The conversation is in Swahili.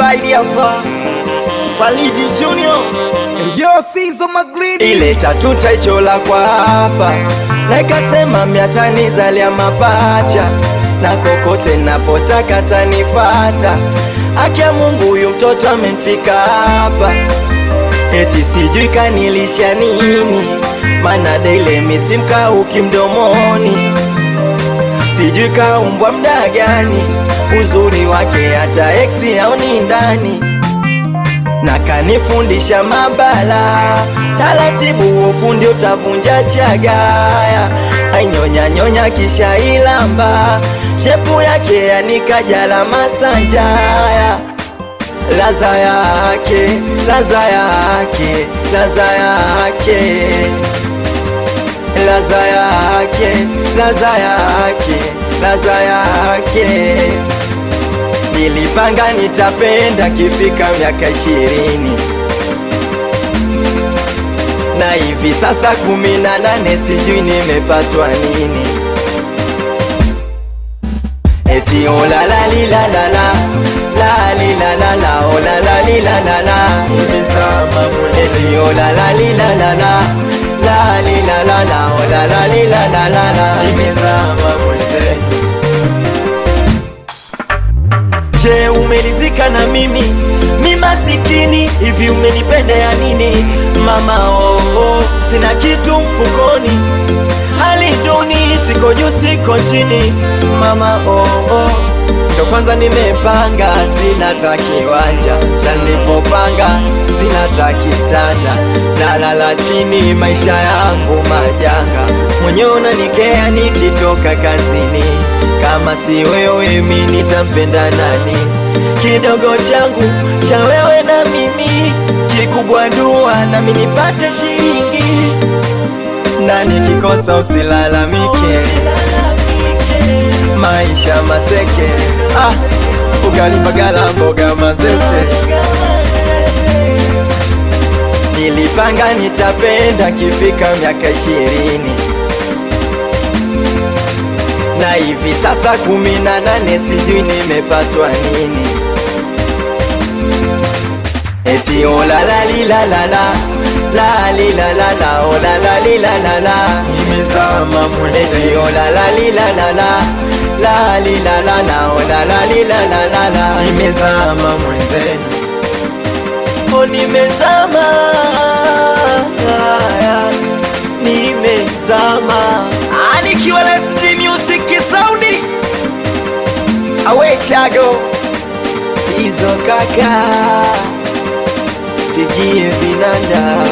Pride hapa Falidi Junior Yo Sizo Magridi ile tatu taichola kwa hapa na ikasema miatanizalia mapacha na kokote napotaka tanifata. Akia Mungu huyu mtoto amenifika hapa, eti sijui kanilisha nini, mana daily misimka ukimdomoni, sijui kaumbwa mda gani, uzuri wake hata eksi au ni ndani, na kanifundisha mabala taratibu, ufundi utavunja chagaya. Ainyonya nyonya kisha ilamba, shepu yake yanikajala masanjaya. Laza yake, laza yake, laza yake, laza yake, laza yake, laza yake. Nilipanga nitapenda kifika miaka 20, na hivi sasa 18, sijui nimepatwa nini. Eti olalali la la la, la li la la la, olalali la la la, nimezama mwenze. Eti olalali la la la, la li la la la, olalali la la la la, nimezama mwenze. Je, umelizika na mimi? Mi masikini, hivi umenipenda ya nini? Mama oh, sina kitu mfukoni, hali duni, siko juu siko chini. Mama oh, ndo kwanza nimepanga, sina ta kiwanja, na nilipopanga sina ta kitanda, nalala chini, maisha yangu majanga, mwenyewe unanikea nikitoka kazini. Kama si wewe mimi nitampenda nani? Kidogo changu cha wewe na mimi, kikubwa dua na mimi nipate shilingi, na nikikosa usilalamike, maisha maseke. Ugali bagala mboga mazese. Nilipanga nitapenda kifika miaka 20, na hivi sasa 18, sijui nimepatwa nini. Eti olalali la la la, la li la la la, olalali la la la, nimezama mwenze. Eti olalali la la la, la li la la la, olalali la la la la, nimezama mwenze. Oh, nimezama, nimezama. Nikiwa SD Music Soundi, awe Chago Sizo kaka, pigie vinanda.